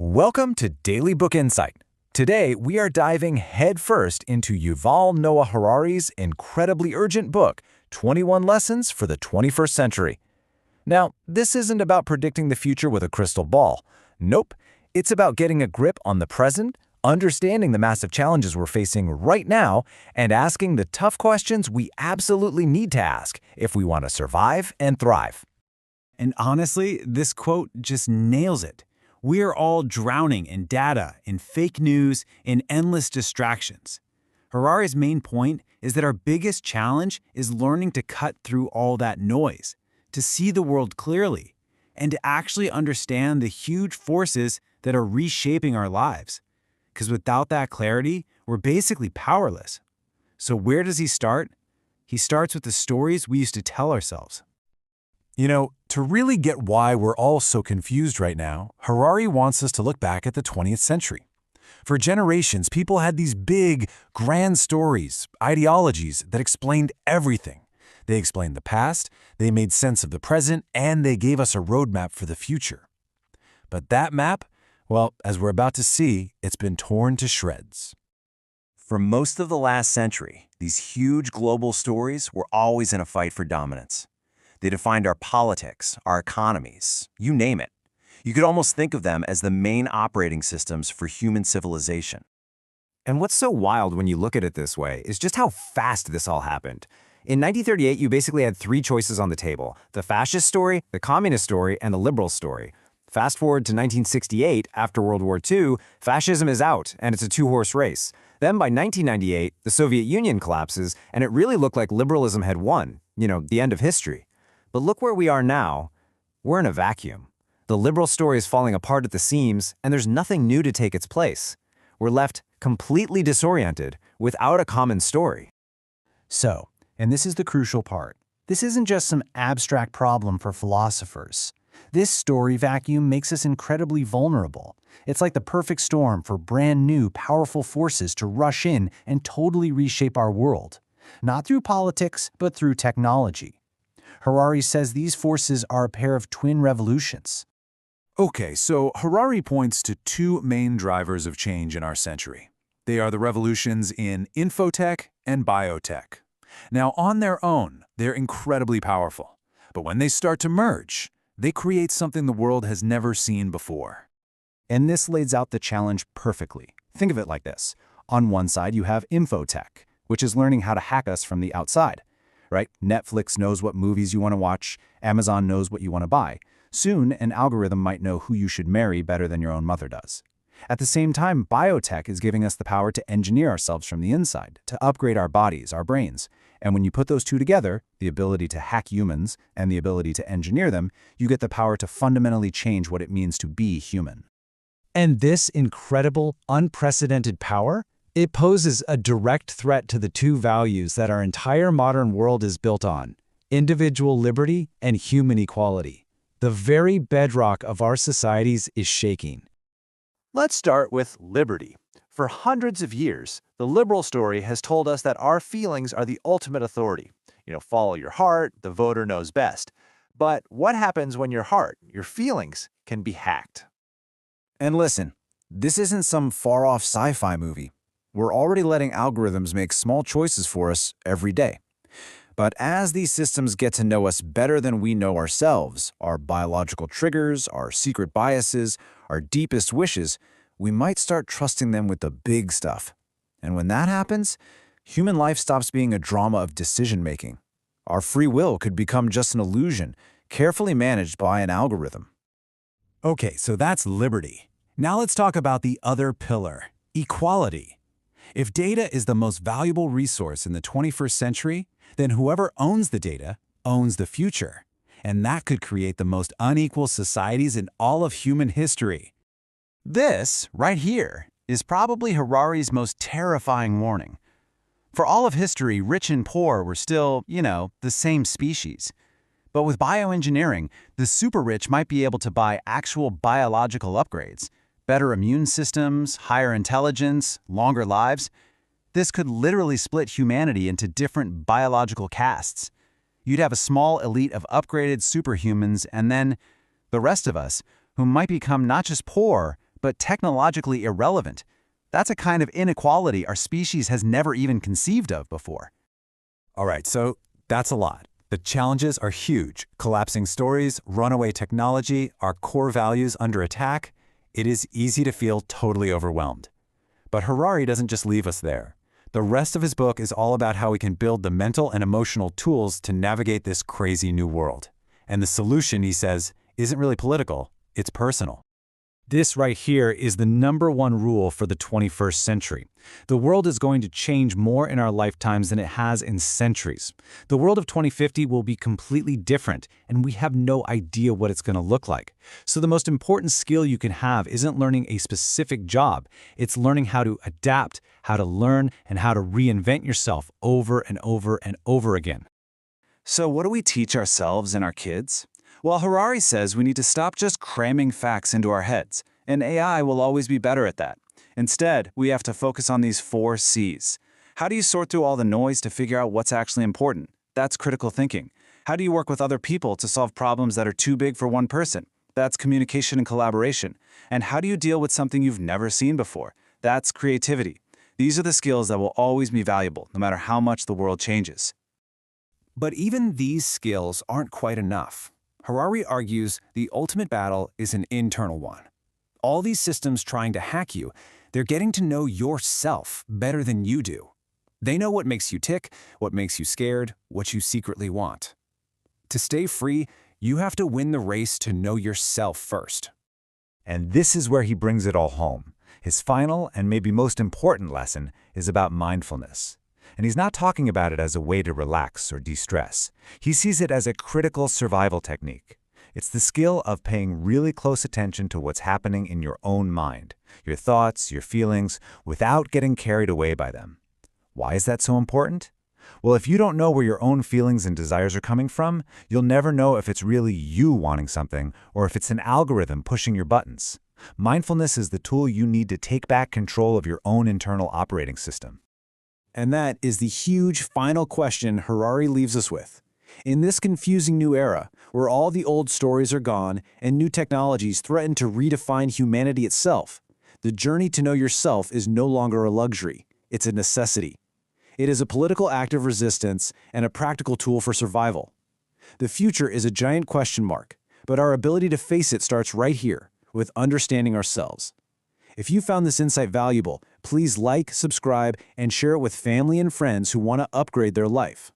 Welcome to Daily Book Insight. Today, we are diving headfirst into Yuval Noah Harari's incredibly urgent book, 21 Lessons for the 21st Century. Now, this isn't about predicting the future with a crystal ball. Nope, it's about getting a grip on the present, understanding the massive challenges we're facing right now, and asking the tough questions we absolutely need to ask if we want to survive and thrive. And honestly, this quote just nails it. We are all drowning in data, in fake news, in endless distractions. Harari's main point is that our biggest challenge is learning to cut through all that noise, to see the world clearly, and to actually understand the huge forces that are reshaping our lives. Because without that clarity, we're basically powerless. So where does he start? He starts with the stories we used to tell ourselves. To really get why we're all so confused right now, Harari wants us to look back at the 20th century. For generations, people had these big, grand stories, ideologies that explained everything. They explained the past, they made sense of the present, and they gave us a roadmap for the future. But that map, well, as we're about to see, it's been torn to shreds. For most of the last century, these huge global stories were always in a fight for dominance. They defined our politics, our economies, you name it. You could almost think of them as the main operating systems for human civilization. And what's so wild when you look at it this way is just how fast this all happened. In 1938, you basically had three choices on the table: the fascist story, the communist story, and the liberal story. Fast forward to 1968, after World War II, fascism is out, and it's a two-horse race. Then by 1998, the Soviet Union collapses, and it really looked like liberalism had won, the end of history. But look where we are now. We're in a vacuum. The liberal story is falling apart at the seams, and there's nothing new to take its place. We're left completely disoriented, without a common story. So, and this is the crucial part, this isn't just some abstract problem for philosophers. This story vacuum makes us incredibly vulnerable. It's like the perfect storm for brand new, powerful forces to rush in and totally reshape our world. Not through politics, but through technology. Harari says these forces are a pair of twin revolutions. Okay, so Harari points to two main drivers of change in our century. They are the revolutions in infotech and biotech. Now, on their own, they're incredibly powerful. But when they start to merge, they create something the world has never seen before. And this lays out the challenge perfectly. Think of it like this. On one side, you have infotech, which is learning how to hack us from the outside. Right? Netflix knows what movies you want to watch. Amazon knows what you want to buy. Soon, an algorithm might know who you should marry better than your own mother does. At the same time, biotech is giving us the power to engineer ourselves from the inside, to upgrade our bodies, our brains. And when you put those two together, the ability to hack humans and the ability to engineer them, you get the power to fundamentally change what it means to be human. And this incredible, unprecedented power? It poses a direct threat to the two values that our entire modern world is built on: individual liberty and human equality. The very bedrock of our societies is shaking. Let's start with liberty. For hundreds of years, the liberal story has told us that our feelings are the ultimate authority. Follow your heart, the voter knows best. But what happens when your heart, your feelings, can be hacked? And listen, this isn't some far-off sci-fi movie. We're already letting algorithms make small choices for us every day. But as these systems get to know us better than we know ourselves, our biological triggers, our secret biases, our deepest wishes, we might start trusting them with the big stuff. And when that happens, human life stops being a drama of decision-making. Our free will could become just an illusion, carefully managed by an algorithm. Okay, so that's liberty. Now let's talk about the other pillar, equality. If data is the most valuable resource in the 21st century, then whoever owns the data owns the future. And that could create the most unequal societies in all of human history. This, right here, is probably Harari's most terrifying warning. For all of history, rich and poor were still, the same species. But with bioengineering, the super-rich might be able to buy actual biological upgrades. Better immune systems, higher intelligence, longer lives. This could literally split humanity into different biological castes. You'd have a small elite of upgraded superhumans, and then the rest of us, who might become not just poor, but technologically irrelevant. That's a kind of inequality our species has never even conceived of before. All right, so that's a lot. The challenges are huge. Collapsing stories, runaway technology, our core values under attack. It is easy to feel totally overwhelmed. But Harari doesn't just leave us there. The rest of his book is all about how we can build the mental and emotional tools to navigate this crazy new world. And the solution, he says, isn't really political, it's personal. This right here is the #1 rule for the 21st century. The world is going to change more in our lifetimes than it has in centuries. The world of 2050 will be completely different, and we have no idea what it's going to look like. So the most important skill you can have isn't learning a specific job. It's learning how to adapt, how to learn, and how to reinvent yourself over and over and over again. So what do we teach ourselves and our kids? Well, Harari says we need to stop just cramming facts into our heads, and AI will always be better at that. Instead, we have to focus on these 4 C's. How do you sort through all the noise to figure out what's actually important? That's critical thinking. How do you work with other people to solve problems that are too big for one person? That's communication and collaboration. And how do you deal with something you've never seen before? That's creativity. These are the skills that will always be valuable, no matter how much the world changes. But even these skills aren't quite enough. Harari argues the ultimate battle is an internal one. All these systems trying to hack you, they're getting to know yourself better than you do. They know what makes you tick, what makes you scared, what you secretly want. To stay free, you have to win the race to know yourself first. And this is where he brings it all home. His final and maybe most important lesson is about mindfulness. And he's not talking about it as a way to relax or de-stress. He sees it as a critical survival technique. It's the skill of paying really close attention to what's happening in your own mind, your thoughts, your feelings, without getting carried away by them. Why is that so important? Well, if you don't know where your own feelings and desires are coming from, you'll never know if it's really you wanting something or if it's an algorithm pushing your buttons. Mindfulness is the tool you need to take back control of your own internal operating system. And that is the huge final question Harari leaves us with. In this confusing new era, where all the old stories are gone and new technologies threaten to redefine humanity itself, the journey to know yourself is no longer a luxury, it's a necessity. It is a political act of resistance and a practical tool for survival. The future is a giant question mark, but our ability to face it starts right here, with understanding ourselves. If you found this insight valuable, please like, subscribe, and share it with family and friends who want to upgrade their life.